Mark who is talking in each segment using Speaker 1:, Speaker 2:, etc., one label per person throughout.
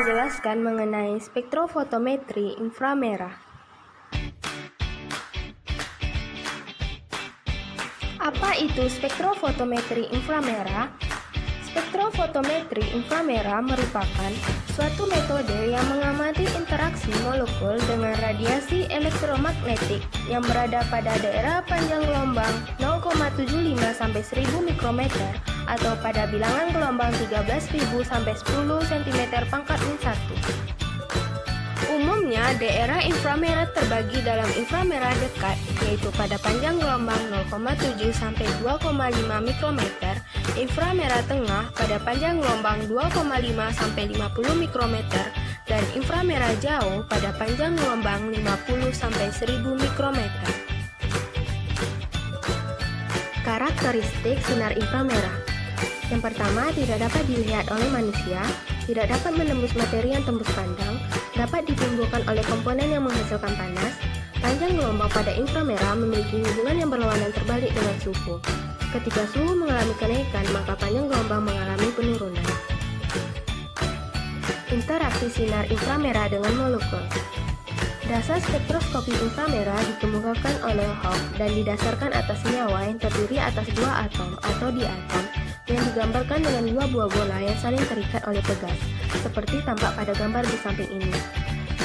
Speaker 1: menjelaskan mengenai spektrofotometri inframerah. Apa itu spektrofotometri inframerah? Spektrofotometri inframerah merupakan suatu metode yang mengamati interaksi molekul dengan radiasi elektromagnetik yang berada pada daerah panjang gelombang 0,75 sampai 1000 mikrometer atau pada bilangan gelombang 13.000 sampai 10 cm pangkat min 1. Umumnya, daerah inframerah terbagi dalam inframerah dekat, yaitu pada panjang gelombang 0,7 sampai 2,5 mikrometer, inframerah tengah pada panjang gelombang 2,5 sampai 50 mikrometer, dan inframerah jauh pada panjang gelombang 50 sampai 1000 mikrometer. Karakteristik sinar inframerah. Yang pertama, tidak dapat dilihat oleh manusia, tidak dapat menembus materi yang tembus pandang, dapat ditimbulkan oleh komponen yang menghasilkan panas. Panjang gelombang pada inframerah memiliki hubungan yang berlawanan terbalik dengan suhu. Ketika suhu mengalami kenaikan, maka panjang gelombang mengalami penurunan. Interaksi sinar inframerah dengan molekul. Dasar spektroskopi inframerah dikemukakan oleh Hawk dan didasarkan atas senyawa yang terdiri atas dua atom atau diatom yang digambarkan dengan dua buah bola yang saling terikat oleh pegas, seperti tampak pada gambar di samping ini.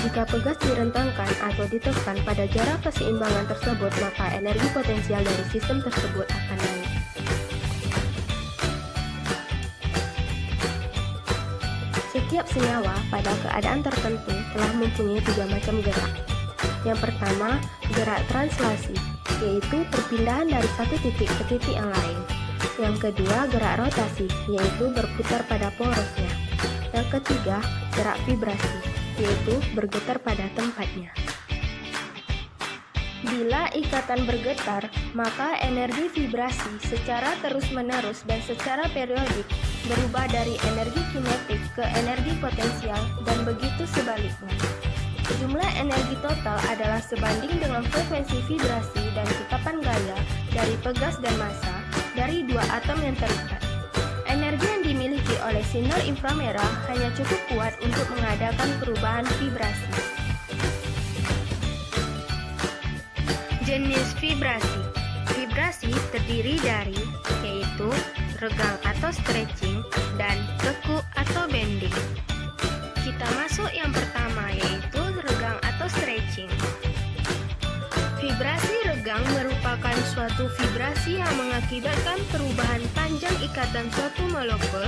Speaker 1: Jika pegas direntangkan atau ditekan pada jarak keseimbangan tersebut, maka energi potensial dari sistem tersebut akan naik. Setiap senyawa pada keadaan tertentu telah mempunyai tiga macam gerak. Yang pertama, gerak translasi, yaitu perpindahan dari satu titik ke titik yang lain. Yang kedua, gerak rotasi, yaitu berputar pada porosnya. Yang ketiga, gerak vibrasi, yaitu bergetar pada tempatnya. Bila ikatan bergetar, maka energi vibrasi secara terus-menerus dan secara periodik berubah dari energi kinetik ke energi potensial dan begitu sebaliknya. Jumlah energi total adalah sebanding dengan frekuensi vibrasi dan tetapan gaya dari pegas dan massa dari dua atom yang terikat. Energi yang dimiliki oleh sinar inframerah hanya cukup kuat untuk mengadakan perubahan vibrasi. Jenis vibrasi. Vibrasi terdiri dari yaitu regang atau stretching dan tekuk atau bending. Kita masuk yang pertama, yaitu regang atau stretching. Vibrasi regang merupakan suatu vibrasi yang mengakibatkan perubahan panjang ikatan suatu molekul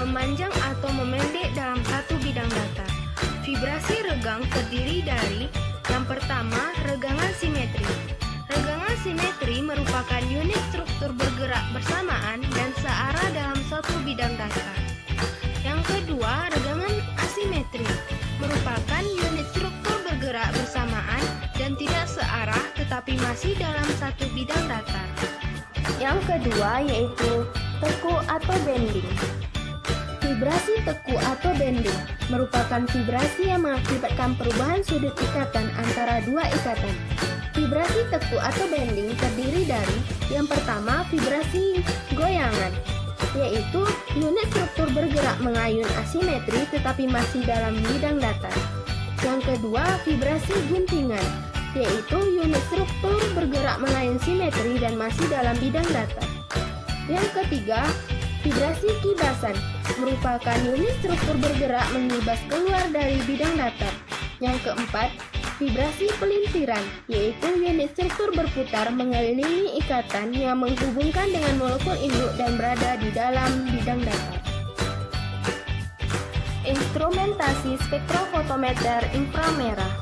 Speaker 1: memanjang atau memendek dalam satu bidang datar. Vibrasi regang terdiri dari yang pertama, regangan simetri. Regangan simetri merupakan unit struktur bergerak bersamaan dan searah dalam suatu bidang datar. Yang kedua, regangan asimetri merupakan unit struktur bergerak bersamaan dan tidak searah tetapi masih dalam satu bidang datar. Yang kedua yaitu tekuk atau bending. Vibrasi tekuk atau bending merupakan vibrasi yang mengakibatkan perubahan sudut ikatan antara dua ikatan. Vibrasi tekuk atau bending terdiri dari yang pertama, vibrasi goyangan, yaitu unit struktur bergerak mengayun asimetri tetapi masih dalam bidang datar. Yang kedua, vibrasi guntingan, yaitu unit struktur bergerak mengayun simetri dan masih dalam bidang datar. Yang ketiga, vibrasi kibasan, merupakan unit struktur bergerak mengibas keluar dari bidang datar. Yang keempat, vibrasi pelintiran, yaitu unit struktur berputar mengelilingi ikatan yang menghubungkan dengan molekul induk dan berada di dalam bidang datar. Instrumentasi spektrofotometer inframerah.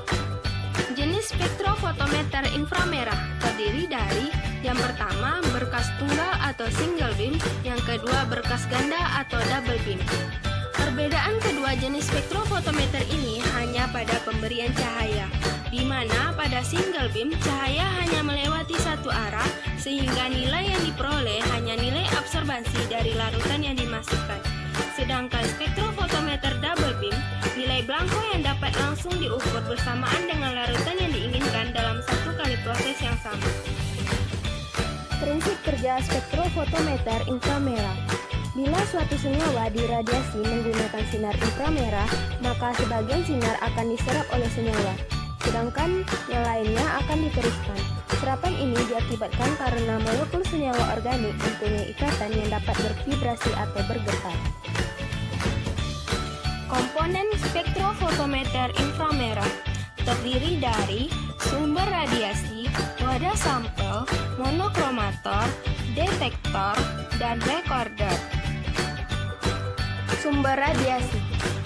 Speaker 1: Jenis spektrofotometer inframerah terdiri dari yang pertama, berkas tunggal atau single beam, yang kedua, berkas ganda atau double beam. Perbedaan kedua jenis spektrofotometer ini hanya pada pemberian cahaya, di mana pada single beam cahaya hanya melewati satu arah sehingga nilai yang diperoleh hanya nilai absorbansi dari larutan yang dimasukkan. Sedangkan spektrofotometer double beam, nilai blanko yang dapat langsung diukur bersamaan dengan larutan yang diinginkan dalam satu kali proses yang sama. Prinsip kerja spektrofotometer inframerah. Bila suatu senyawa diradiasi menggunakan sinar inframerah, maka maka sebagian sinar akan diserap oleh senyawa, sedangkan yang lainnya akan diteruskan. Serapan ini diakibatkan karena molekul senyawa organik mempunyai ikatan yang dapat bervibrasi atau bergetar. Komponen spektrofotometer inframerah terdiri dari sumber radiasi, wadah sampel, monokromator, detektor, dan recorder. Sumber radiasi.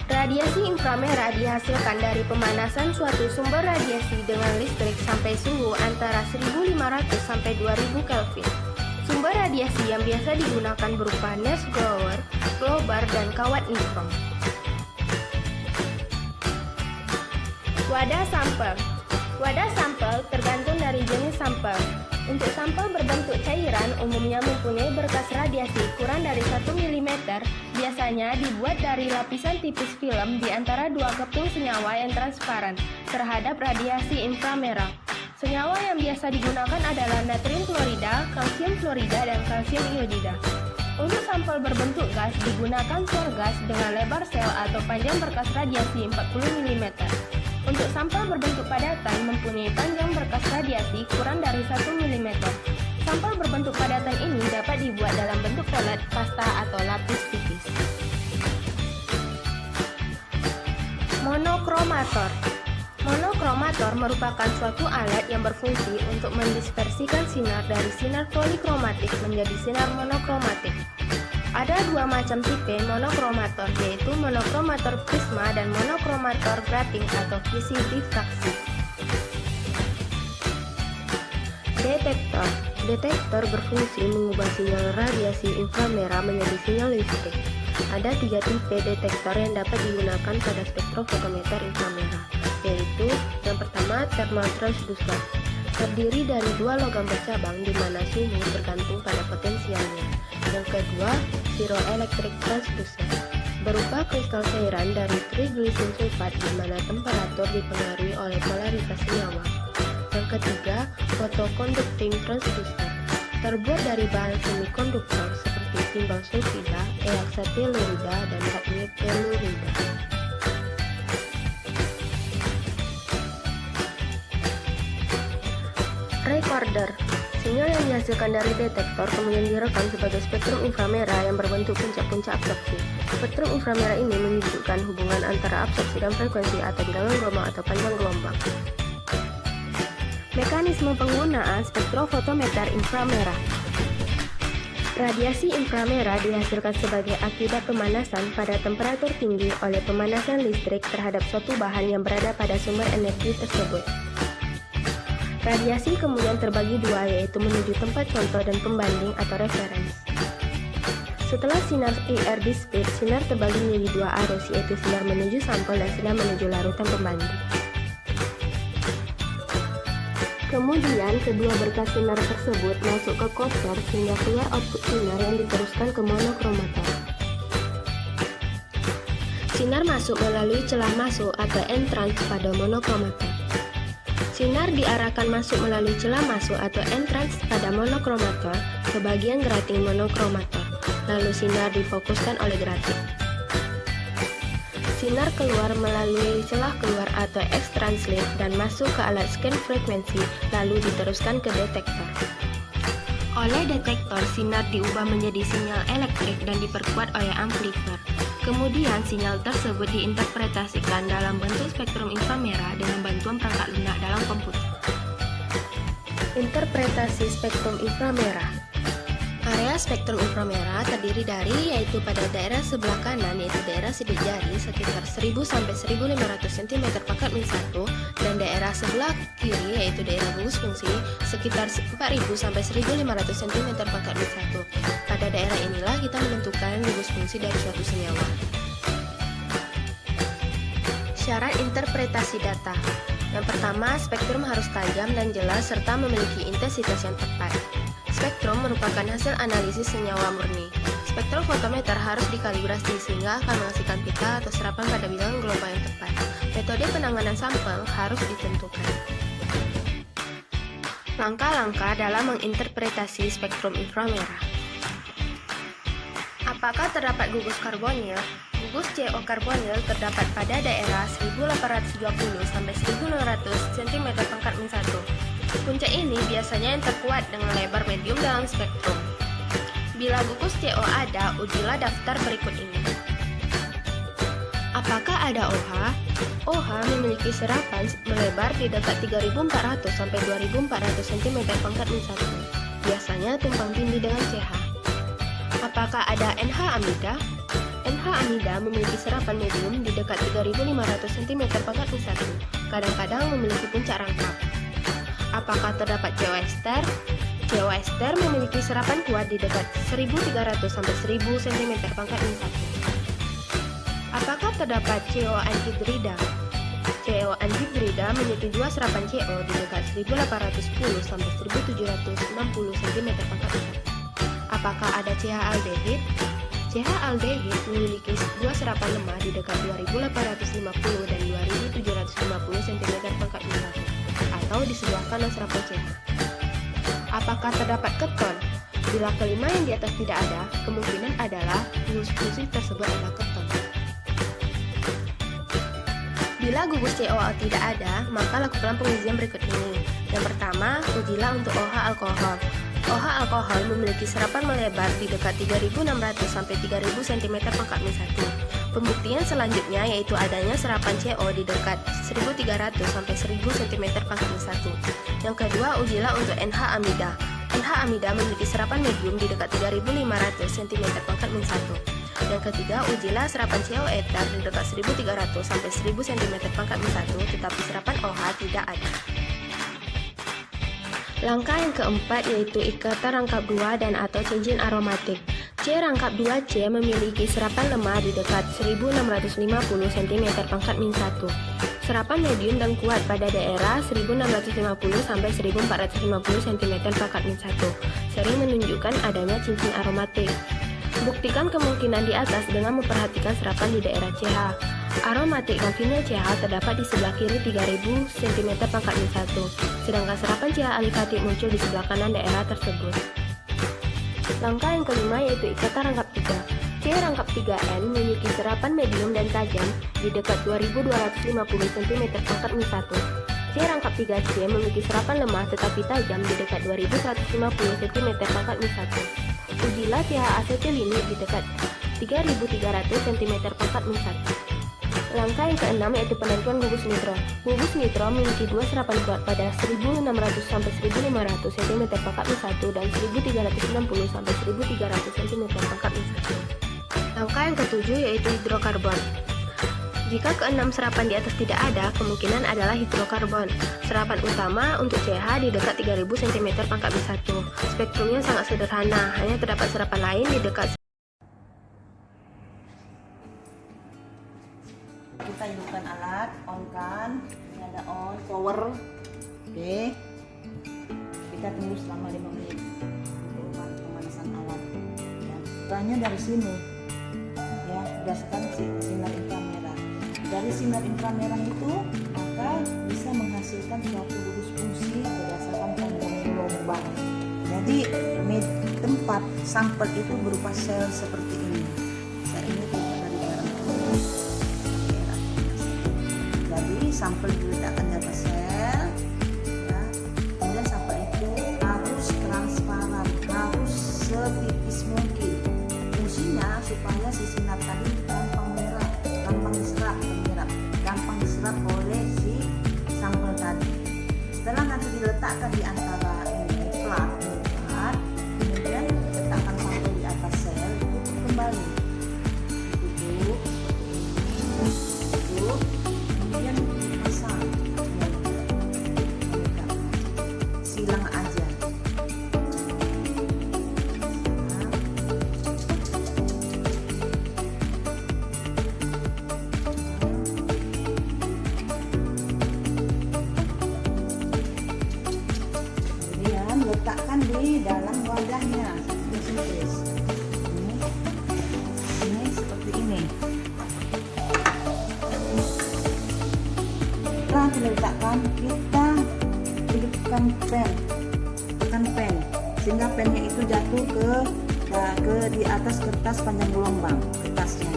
Speaker 1: Radiasi inframerah dihasilkan dari pemanasan suatu sumber radiasi dengan listrik sampai suhu antara 1500 sampai 2000 Kelvin. Sumber radiasi yang biasa digunakan berupa nest grower, globar, dan kawat neutron. Wadah sampel. Wadah sampel tergantung dari jenis sampel. Untuk sampel berbentuk cairan umumnya mempunyai berkas radiasi kurang dari 1 mm, biasanya dibuat dari lapisan tipis film di antara dua keping senyawa yang transparan terhadap radiasi inframerah. Senyawa yang biasa digunakan adalah natrium klorida, kalsium klorida, dan kalsium iodida. Untuk sampel berbentuk gas digunakan sel gas dengan lebar sel atau panjang berkas radiasi 40 mm. Untuk sampel berbentuk padatan mempunyai panjang berkas radiasi kurang dari 1 mm. Sampel berbentuk padatan ini dapat dibuat dalam bentuk pelet, pasta, atau lapis tipis. Monokromator. Monokromator merupakan suatu alat yang berfungsi untuk mendispersikan sinar dari sinar polikromatik menjadi sinar monokromatik. Ada dua macam tipe monokromator, yaitu monokromator prisma dan monokromator grating atau visi difraksi. Detektor. Detektor berfungsi mengubah sinyal radiasi inframerah menjadi sinyal listrik. Ada tiga tipe detektor yang dapat digunakan pada spektrofotometer inframerah, yaitu yang pertama thermal transducer. Terdiri dari dua logam bercabang di mana suhu tergantung pada potensialnya. Yang kedua, pyroelectric transducer, berupa kristal cairan dari triglycerin sulfat di mana temperatur dipengaruhi oleh polaritas senyawa. Yang ketiga, photoconducting transducer, terbuat dari bahan semikonduktor seperti timbal sulfida, eoxytelurida, dan cadmium telurida. Recorder. Sinyal yang dihasilkan dari detektor kemudian direkam sebagai spektrum inframerah yang berbentuk puncak-puncak absorpsi. Spektrum inframerah ini menunjukkan hubungan antara absorpsi dan frekuensi atau dalam gelombang atau panjang gelombang. Mekanisme penggunaan spektrofotometer inframerah. Radiasi inframerah dihasilkan sebagai akibat pemanasan pada temperatur tinggi oleh pemanasan listrik terhadap suatu bahan yang berada pada sumber energi tersebut. Radiasi kemudian terbagi dua, yaitu menuju tempat contoh dan pembanding atau referens. Setelah sinar IR dissipate, sinar terbagi menjadi dua arus, yaitu sinar menuju sampel dan sinar menuju larutan pembanding. Kemudian kedua berkas sinar tersebut masuk ke koper sehingga keluar output sinar yang diteruskan ke monokromator. Sinar masuk melalui celah masuk atau entrance pada monokromator. Sinar diarahkan masuk melalui celah masuk atau entrance pada monokromator ke bagian grating monokromator, lalu sinar difokuskan oleh grating. Sinar keluar melalui celah keluar atau X-translate dan masuk ke alat scan frekuensi, lalu diteruskan ke detektor. Oleh detektor, sinar diubah menjadi sinyal elektrik dan diperkuat oleh amplifier. Kemudian sinyal tersebut diinterpretasikan dalam bentuk spektrum inframerah dengan bantuan perangkat lunak dalam komputer. Interpretasi spektrum inframerah. Area spektrum inframerah terdiri dari, yaitu pada daerah sebelah kanan yaitu daerah sidik jari sekitar 1000 sampai 1500 cm/min1 dan daerah sebelah kiri yaitu daerah gugus fungsi sekitar 4000 sampai 1500 cm/min1. Pada daerah inilah kita menentukan gugus fungsi dari suatu senyawa. Syarat interpretasi data. Yang pertama, spektrum harus tajam dan jelas serta memiliki intensitas yang tepat. Spektrum merupakan hasil analisis senyawa murni. Spektrofotometer harus dikalibrasi sehingga akan menghasilkan pita atau serapan pada bidang gelombang yang tepat. Metode penanganan sampel harus ditentukan. Langkah-langkah dalam menginterpretasi spektrum inframerah. Apakah terdapat gugus karbonil? Gugus CO karbonil terdapat pada daerah 1820 sampai 1600 cm pangkat min 1. Puncak ini biasanya yang terkuat dengan lebar medium dalam spektrum. Bila gugus CO ada, ujilah daftar berikut ini. Apakah ada OH? OH memiliki serapan melebar di dekat 3400 sampai 2400 cm pangkat min 1. Biasanya tumpang tindih dengan CH. Apakah ada NH amida? NH amida memiliki serapan medium di dekat 3500 cm pangkat min 1. Kadang-kadang memiliki puncak rangkap. Apakah terdapat CO ester? CO ester memiliki serapan kuat di dekat 1300 sampai 1000 cm pangkat min 1. Apakah terdapat CO anhidrida? CO anhidrida memiliki dua serapan CO di dekat 1810 sampai 1760 cm pangkat min 1. Apakah ada CH aldehid? CH aldehid memiliki dua serapan lemah di dekat 2850 dan 2750 cm pangkat min 1 atau di sebelah kanan serapan CH. Apakah terdapat keton? Bila kelima yang di atas tidak ada, kemungkinan adalah fungsi tersebut adalah keton. Bila gugus CO tidak ada, maka lakukan pengujian berikut ini. Yang pertama, ujilah untuk OH alkohol. OH alkohol memiliki serapan melebar di dekat 3600 sampai 3000 cm pangkat min 1. Pembuktian selanjutnya yaitu adanya serapan CO di dekat 1300 sampai 1000 cm pangkat min 1. Yang kedua, ujilah untuk NH amida. NH amida memiliki serapan medium di dekat 3500 cm pangkat min 1. Yang ketiga, ujilah serapan CO eter di dekat 1300 sampai 1000 cm pangkat min 1, tetapi serapan OH tidak ada. Langkah yang keempat yaitu ikatan rangkap 2 dan atau cincin aromatik. C rangkap 2C memiliki serapan lemah di dekat 1650 cm pangkat min 1. Serapan medium dan kuat pada daerah 1650 sampai 1450 cm pangkat min 1. Sering menunjukkan adanya cincin aromatik. Buktikan kemungkinan di atas dengan memperhatikan serapan di daerah CH. Aromatik dan vinil CH terdapat di sebelah kiri 3000 cm pangkat min 1, sedangkan serapan CH alifatik muncul di sebelah kanan daerah tersebut. Langkah yang kelima yaitu ikatan rangkap 3. C rangkap 3N memiliki serapan medium dan tajam di dekat 2250 cm pangkat min 1. C rangkap 3C memiliki serapan lemah tetapi tajam di dekat 2150 cm pangkat min 1. Ujilah CH asetilini di dekat 3300 cm pangkat min 1. Langkah yang keenam yaitu penentuan gugus nitro. Gugus nitro memiliki dua serapan kuat pada 1600 sampai 1500 cm pangkat min 1 dan 1360 sampai 1300 cm pangkat min 1. Langkah yang ketujuh yaitu hidrokarbon. Jika keenam serapan di atas tidak ada, kemungkinan adalah hidrokarbon. Serapan utama untuk CH di dekat 3000 cm pangkat min 1. Spektrumnya sangat sederhana, hanya terdapat serapan lain di dekat.
Speaker 2: Kita hidupkan alat, on kan, ini ada on, power. Oke. Kita tunggu selama 5 menit untuk pemanasan alat. Ya, caranya dari sini. Ya, berdasarkan sinar inframerah. Dari sinar inframerah itu maka bisa menghasilkan suatu gugus fungsi berdasarkan panjang gelombang. Jadi tempat sampel itu berupa sel seperti ini. Sel ini terbuat dari garam. Jadi sampel diletakkan di atas sel. Ya. Kemudian sampel itu harus transparan, harus setipis mungkin. Fungsinya supaya si sinar tadi gampang merah, gampang diserap oleh si sampel tadi. Setelah nanti diletakkan di antara ini plat, kemudian letakkan sampel di atas sel, tutup kembali, tutup, kemudian pasang, silang aja. Letakkan di dalam wadahnya ini seperti ini. Setelah diletakkan, kita hidupkan pen, tekan pen sehingga pennya itu jatuh ke di atas kertas panjang gelombang kertasnya.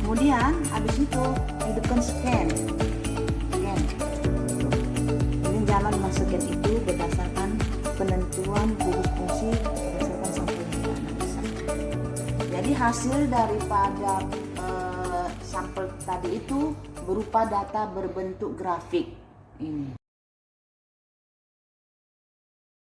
Speaker 2: Kemudian habis itu hidupkan scan. Ini jalan men-scan itu berdasarkan penentuan gugus fungsi berdasarkan sampel yang analisa. Jadi hasil daripada sampel tadi itu berupa data berbentuk grafik ini.